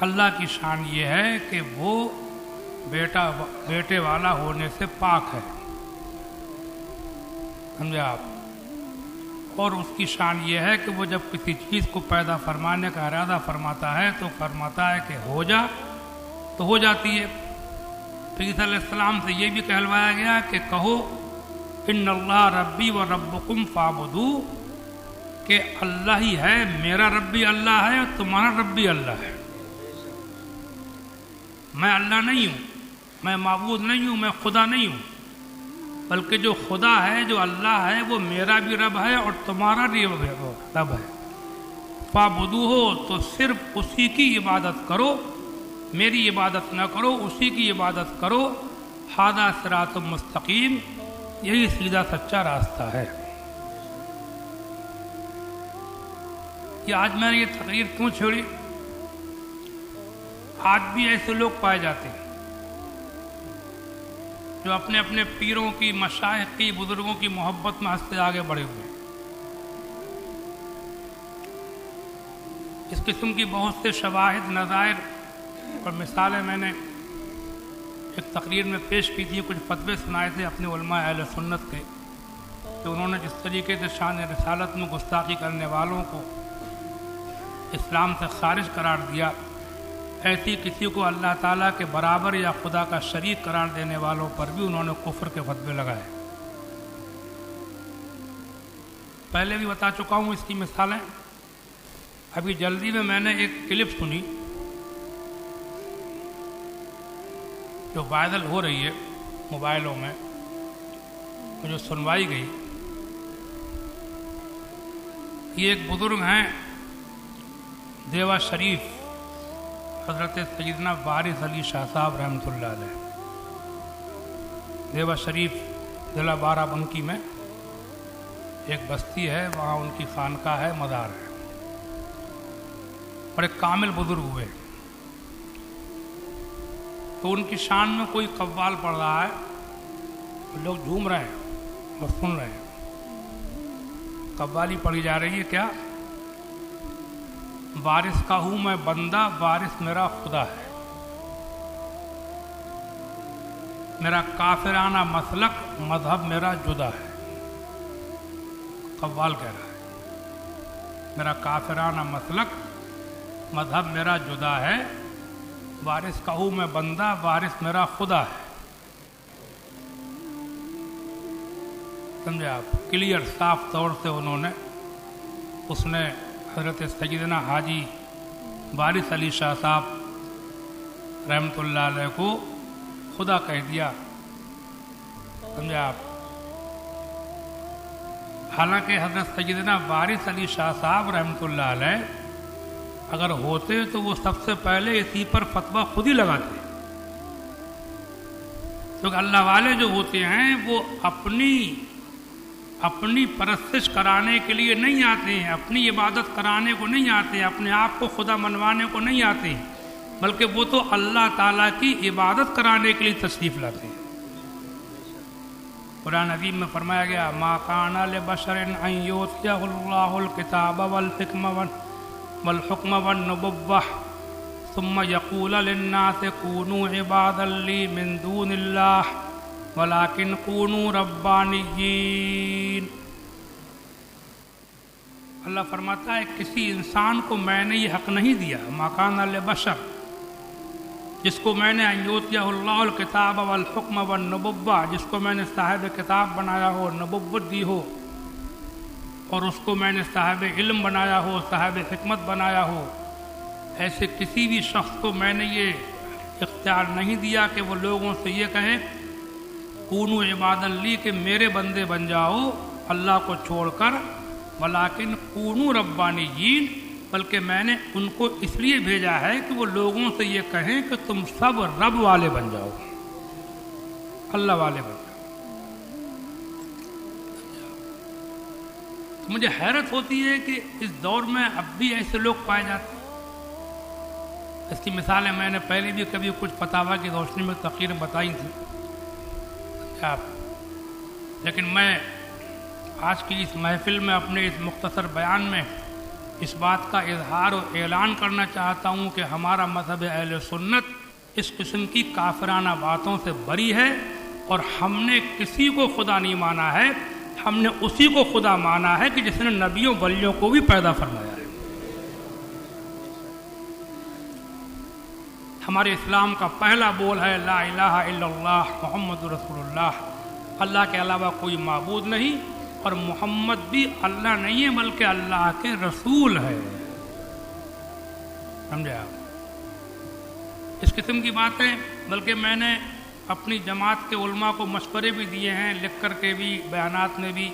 اللہ کی شان یہ ہے کہ وہ بیٹے والا ہونے سے پاک ہے، سمجھے آپ؟ اور اس کی شان یہ ہے کہ وہ جب کسی چیز کو پیدا فرمانے کا ارادہ فرماتا ہے تو فرماتا ہے کہ ہو جا تو ہو جاتی ہے۔ پھر عیسیٰ علیہ السلام سے یہ بھی کہلوایا گیا کہ کہو ان اللہ ربی و ربکم فاعبدوہ، کہ اللہ ہی ہے، میرا رب بھی اللہ ہے اور تمہارا رب بھی اللہ ہے۔ میں اللہ نہیں ہوں، میں معبود نہیں ہوں، میں خدا نہیں ہوں، بلکہ جو خدا ہے، جو اللہ ہے، وہ میرا بھی رب ہے اور تمہارا بھی رب ہے۔ فاعبدوہ، تو صرف اسی کی عبادت کرو، میری عبادت نہ کرو، اسی کی عبادت کرو۔ ھذا صراط مستقیم، یہی سیدھا سچا راستہ ہے۔ یہ آج میں نے یہ تقریر کیوں چھوڑی؟ آج بھی ایسے لوگ پائے جاتے ہیں جو اپنے اپنے پیروں کی، مشائخ کی، بزرگوں کی محبت میں ہنستے آگے بڑھے ہوئے ہیں۔ اس قسم کی بہت سے شواہد، نظائر اور مثالیں میں نے ایک تقریر میں پیش کی تھی، کچھ فتوے سنائے تھے اپنے علماء اہل سنت کے، کہ انہوں نے جس طریقے سے شان رسالت میں گستاخی کرنے والوں کو اسلام سے خارج قرار دیا، ایسی کسی کو اللہ تعالیٰ کے برابر یا خدا کا شریک قرار دینے والوں پر بھی انہوں نے کفر کے فتوے لگائے۔ پہلے بھی بتا چکا ہوں اس کی مثالیں۔ ابھی جلدی میں نے ایک کلپ سنی جو وائرل ہو رہی ہے موبائلوں میں، جو سنوائی گئی۔ یہ ایک بزرگ ہیں دیوا شریف، حضرت سیدنا وارث علی شاہ صاحب رحمۃ اللہ علیہ۔ دیوا شریف ضلع بارہ بنکی میں ایک بستی ہے، وہاں ان کی خانقاہ ہے، مزار ہے، اور ایک کامل بزرگ ہوئے۔ تو ان کی شان میں کوئی قوال پڑھ رہا ہے، لوگ جھوم رہے ہیں اور سن رہے ہیں۔ قوالی پڑھی جا رہی ہے، کیا؟ وارث کا ہوں میں بندہ، وارث میرا خدا ہے، میرا کافرانہ مسلک، مذہب میرا جدا ہے۔ قوال کہہ رہا ہے میرا کافرانہ مسلک، مذہب میرا جدا ہے، وارث کا ہوں میں بندہ، وارث میرا خدا ہے۔ سمجھے آپ؟ کلیئر، صاف طور سے انہوں نے، اس نے حضرت سیدنا حاجی وارث علی شاہ صاحب رحمۃ اللہ علیہ کو خدا کہہ دیا۔ سمجھے آپ؟ حالانکہ حضرت سیدنا وارث علی شاہ صاحب رحمۃ اللہ علیہ اگر ہوتے تو وہ سب سے پہلے اسی پر فتویٰ خود ہی لگاتے، کیونکہ اللہ والے جو ہوتے ہیں وہ اپنی پرستش کرانے کے لیے نہیں آتے ہیں، اپنی عبادت کرانے کو نہیں آتے ہیں، اپنے آپ کو خدا منوانے کو نہیں آتے ہیں، بلکہ وہ تو اللہ تعالیٰ کی عبادت کرانے کے لیے تشریف لاتے ہیں۔ قرآن عظیم میں فرمایا گیا ما کان لبشر ان یؤتیہ اللہ الکتاب والحکم والنبوہ ثم یقول للناس کونوا عبادا لی من دون اللہ ولیکن کونوا ربانیین۔ اللہ فرماتا ہے کسی انسان کو میں نے یہ حق نہیں دیا، ما کان لبشر، جس کو میں نے یؤتیہ اللہ الکتاب والحکم والنبوہ، جس کو میں نے صاحب کتاب بنایا ہو، نبوت دی ہو، اور اس کو میں نے صاحب علم بنایا ہو، صاحب حکمت بنایا ہو، ایسے کسی بھی شخص کو میں نے یہ اختیار نہیں دیا کہ وہ لوگوں سے یہ کہے کونو عبادا لی، کہ میرے بندے بن جاؤ اللہ کو چھوڑ کر، ولیکن کونو ربانیین، بلکہ میں نے ان کو اس لیے بھیجا ہے کہ وہ لوگوں سے یہ کہیں کہ تم سب رب والے بن جاؤ، اللہ والے بن جاؤ۔ مجھے حیرت ہوتی ہے کہ اس دور میں اب بھی ایسے لوگ پائے جاتے ہیں۔ اس کی مثالیں میں نے پہلے بھی کبھی کچھ فتاویٰ کی روشنی میں تقریر بتائی تھی آپ، لیکن میں آج کی اس محفل میں اپنے اس مختصر بیان میں اس بات کا اظہار و اعلان کرنا چاہتا ہوں کہ ہمارا مذہب اہل سنت اس قسم کی کافرانہ باتوں سے بری ہے، اور ہم نے کسی کو خدا نہیں مانا ہے، ہم نے اسی کو خدا مانا ہے کہ جس نے نبیوں ولیوں کو بھی پیدا فرمایا ہے۔ ہمارے اسلام کا پہلا بول ہے لا الہ الا اللہ محمد رسول اللہ، اللہ کے علاوہ کوئی معبود نہیں، اور محمد بھی اللہ نہیں ہے بلکہ اللہ کے رسول ہے۔ سمجھے آپ؟ اس قسم کی باتیں بلکہ میں نے اپنی جماعت کے علماء کو مشورے بھی دیے ہیں، لکھ کر کے بھی، بیانات میں بھی،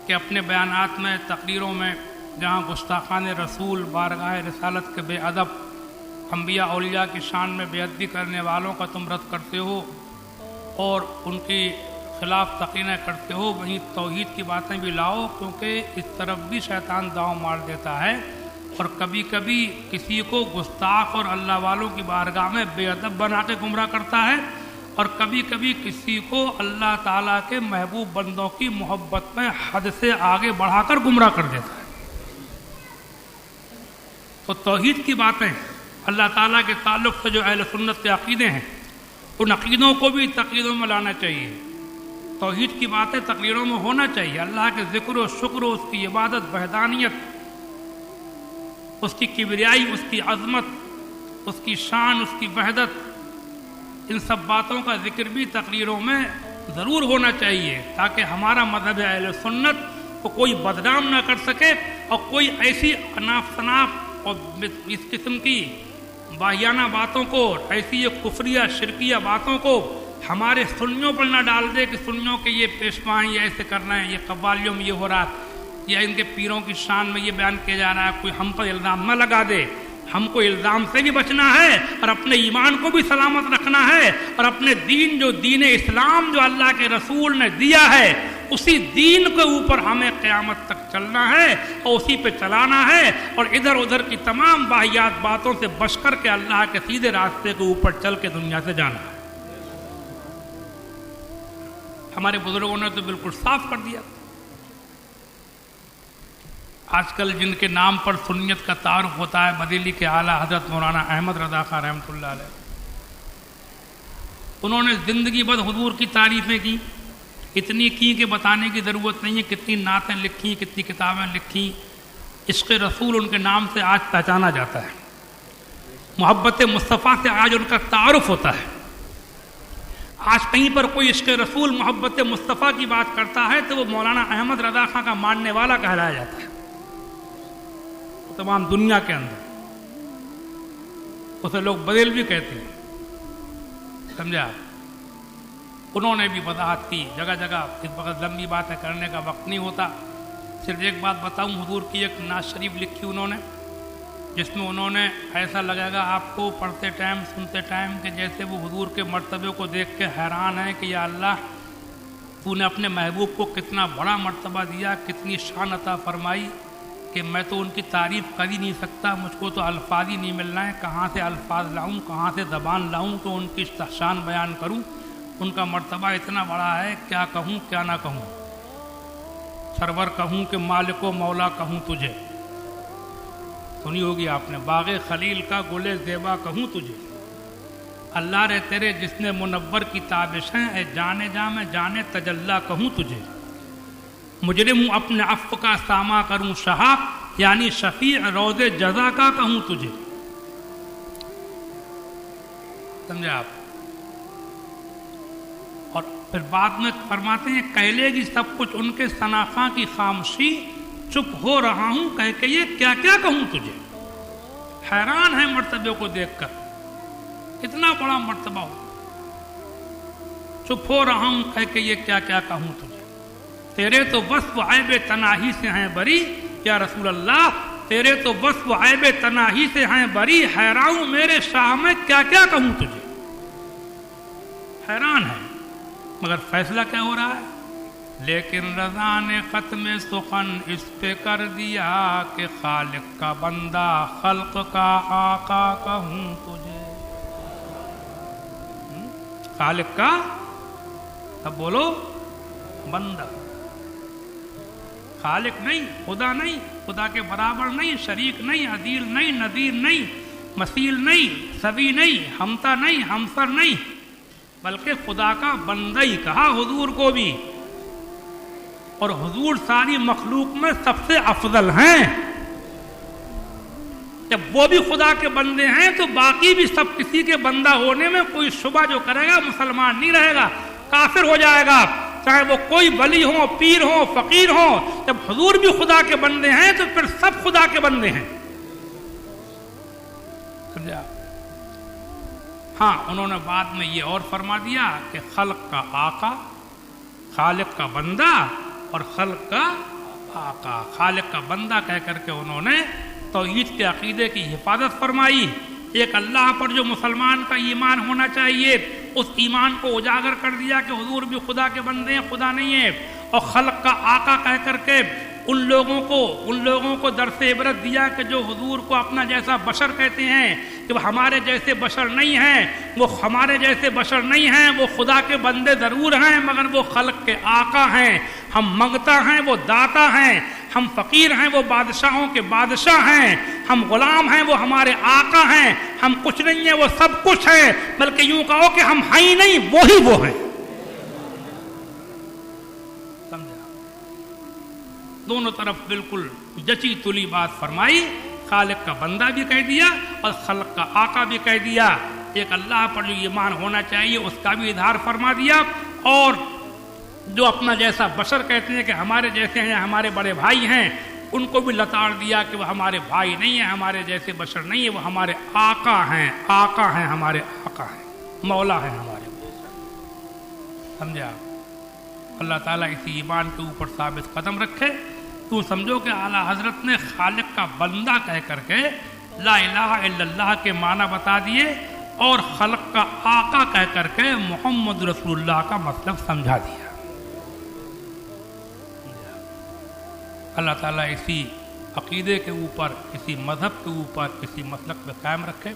کہ اپنے بیانات میں، تقریروں میں جہاں گستاخان رسول، بارگاہ رسالت کے بے ادب، انبیاء اولیاء کی شان میں بے ادبی کرنے والوں کا تم رد کرتے ہو اور ان کی خلاف تقریریں کرتے ہو، وہیں توحید کی باتیں بھی لاؤ، کیونکہ اس طرف بھی شیطان داؤں مار دیتا ہے، اور کبھی کبھی کسی کو گستاخ اور اللہ والوں کی بارگاہ میں بے ادب بنا کے گمراہ کرتا ہے، اور کبھی کبھی کسی کو اللہ تعالیٰ کے محبوب بندوں کی محبت میں حد سے آگے بڑھا کر گمراہ کر دیتا ہے۔ تو توحید کی باتیں، اللہ تعالیٰ کے تعلق سے جو اہل سنت کے عقیدے ہیں، ان عقیدوں کو بھی تقریروں میں لانا چاہیے۔ توحید کی باتیں تقریروں میں ہونا چاہیے، اللہ کے ذکر و شکر و اس کی عبادت، وحدانیت، اس کی کبریائی، اس کی عظمت، اس کی شان، اس کی وحدت، ان سب باتوں کا ذکر بھی تقریروں میں ضرور ہونا چاہیے، تاکہ ہمارا مذہب اہل سنت کو کوئی بدنام نہ کر سکے، اور کوئی ایسی اناف شناف اور اس قسم کی واہیانہ باتوں کو، ایسی یہ کفریہ شرکیہ باتوں کو ہمارے سنیوں پر نہ ڈال دے کہ سنیوں کے یہ پیشوا ہیں، یہ ایسے کر رہے ہیں، یہ قوالیوں میں یہ ہو رہا ہے، یا ان کے پیروں کی شان میں یہ بیان کیا جا رہا ہے، کوئی ہم پر الزام نہ لگا دے۔ ہم کو الزام سے بھی بچنا ہے، اور اپنے ایمان کو بھی سلامت رکھنا ہے، اور اپنے دین، جو دین اسلام جو اللہ کے رسول نے دیا ہے، اسی دین کے اوپر ہمیں قیامت تک چلنا ہے اور اسی پہ چلانا ہے، اور ادھر ادھر کی تمام واہیات باتوں سے بچ کر کے اللہ کے سیدھے راستے کے اوپر چل کے دنیا سے جانا ہے۔ ہمارے بزرگوں نے تو بالکل صاف کر دیا۔ آج کل جن کے نام پر سنیت کا تعارف ہوتا ہے، بریلی کے اعلیٰ حضرت مولانا احمد رضا خان رحمۃ اللہ علیہ، انہوں نے زندگی بھر حضور کی تعریفیں کی، اتنی کی کہ بتانے کی ضرورت نہیں ہے، کتنی نعتیں لکھی، کتنی کتابیں لکھی۔ عشق رسول ان کے نام سے آج پہچانا جاتا ہے، محبت مصطفیٰ سے آج ان کا تعارف ہوتا ہے۔ آج کہیں پر کوئی عشق رسول، محبت مصطفیٰ کی بات کرتا ہے تو وہ مولانا احمد رضا خان کا ماننے والا کہلایا جاتا ہے تمام دنیا کے اندر۔ اسے لوگ بدل بھی کہتے ہیں، سمجھا؟ انہوں نے بھی وضاحت کی جگہ جگہ، اس وقت لمبی باتیں کرنے کا وقت نہیں ہوتا، صرف ایک بات بتاؤں، حضور کی ایک نعت شریف لکھی انہوں نے، جس میں انہوں نے ایسا لگے گا آپ کو پڑھتے ٹائم، سنتے ٹائم، کہ جیسے وہ حضور کے مرتبے کو دیکھ کے حیران ہے کہ یا اللہ، تو نے اپنے محبوب کو کتنا بڑا مرتبہ دیا، کتنی شان عطا فرمائی کہ میں تو ان کی تعریف کر ہی نہیں سکتا، مجھ کو تو الفاظ ہی نہیں مل رہے ہیں، کہاں سے الفاظ لاؤں، کہاں سے زبان لاؤں تو ان کی شان بیان کروں، ان کا مرتبہ اتنا بڑا ہے، کیا کہوں کیا نہ کہوں، سرور کہوں کہ مالک و مولا کہوں تجھے، سنی ہوگی آپ نے، باغ خلیل کا گل زیبا کہوں تجھے، اللہ رے تیرے جس نے منور کی تابشیں، اے جانے جا میں جانے تجلا کہوں تجھے، مجرم ہوں اپنے عفو کا ساما کروں شہا، یعنی شفیع روز جزا کا کہوں تجھے، سمجھے آپ؟ اور پھر بعد میں فرماتے ہیں کہہ لے گی سب کچھ ان کے ثناخواں کی خاموشی، چپ ہو رہا ہوں کہہ کے یہ کیا کیا کہوں تجھے۔ حیران ہے مرتبے کو دیکھ کر، اتنا بڑا مرتبہ ہو، چپ ہو رہا ہوں کہہ کے یہ کیا کیا کہوں تجھے، تیرے تو وصف عیب تناہی سے ہیں بری، یا رسول اللہ تیرے تو وصف عیب تناہی سے ہیں بری، حیران ہوں میرے شاہ میں کیا کیا کہوں تجھے۔ حیران ہے، مگر فیصلہ کیا ہو رہا ہے؟ لیکن رضا نے ختم سخن اس پہ کر دیا کہ خالق کا بندہ خلق کا آقا کہوں تجھے، خالق کا، اب بولو، بندہ، خالق نہیں، خدا نہیں، خدا کے برابر نہیں، شریک نہیں، عدیل نہیں، نظیر نہیں، مثیل نہیں، سوی نہیں، ہمتا نہیں، ہمسر نہیں، بلکہ خدا کا بندہ ہی کہا حضور کو بھی، اور حضور ساری مخلوق میں سب سے افضل ہیں۔ جب وہ بھی خدا کے بندے ہیں تو باقی بھی سب کسی کے بندہ ہونے میں کوئی شبہ جو کرے گا مسلمان نہیں رہے گا، کافر ہو جائے گا، چاہے وہ کوئی ولی ہو، پیر ہو، فقیر ہو۔ جب حضور بھی خدا کے بندے ہیں تو پھر سب خدا کے بندے ہیں۔ سمجھا؟ ہاں، انہوں نے بعد میں یہ اور فرما دیا کہ خلق کا آقا، خالق کا بندہ، اور خلق کا آقا، خالق کا بندہ کہہ کر کے انہوں نے توحید کے عقیدے کی حفاظت فرمائی۔ ایک اللہ پر جو مسلمان کا ایمان ہونا چاہیے، اس ایمان کو اجاگر کر دیا کہ حضور بھی خدا کے بندے ہیں، خدا نہیں ہے، اور خلق کا آقا کہہ کر کے ان لوگوں کو درس عبرت دیا کہ جو حضور کو اپنا جیسا بشر کہتے ہیں، کہ وہ ہمارے جیسے بشر نہیں ہیں، وہ ہمارے جیسے بشر نہیں ہیں، وہ خدا کے بندے ضرور ہیں مگر وہ خلق کے آقا ہیں۔ ہم منگتا ہیں، وہ داتا ہیں، ہم فقیر ہیں، وہ بادشاہوں کے بادشاہ ہیں، ہم غلام ہیں، وہ ہمارے آقا ہیں، ہم کچھ نہیں ہیں، وہ سب کچھ ہیں، بلکہ یوں کہو کہ ہم ہیں ہی نہیں، وہی وہ ہیں۔ سمجھا؟ دونوں طرف بالکل جچی تلی بات فرمائی، خالق کا بندہ بھی کہہ دیا اور خلق کا آقا بھی کہہ دیا۔ ایک اللہ پر جو ایمان ہونا چاہیے اس کا بھی اظہار فرما دیا، اور جو اپنا جیسا بشر کہتے ہیں کہ ہمارے جیسے ہیں، ہمارے بڑے بھائی ہیں، ان کو بھی لتاڑ دیا کہ وہ ہمارے بھائی نہیں ہیں، ہمارے جیسے بشر نہیں ہیں، وہ ہمارے آقا ہیں، آقا ہیں، ہمارے آقا ہیں، مولا ہیں ہمارے۔ سمجھا؟ اللہ تعالیٰ اسی ایمان کے اوپر ثابت قدم رکھے۔ تو سمجھو کہ اعلیٰ حضرت نے خالق کا بندہ کہہ کر کے لا الہ الا اللہ کے معنی بتا دیے، اور خلق کا آقا کہہ کر کے محمد رسول اللہ کا مطلب سمجھا دیا۔ اللہ تعالیٰ اسی عقیدے کے اوپر، اسی مذہب کے اوپر، اسی مسلک پہ قائم رکھے۔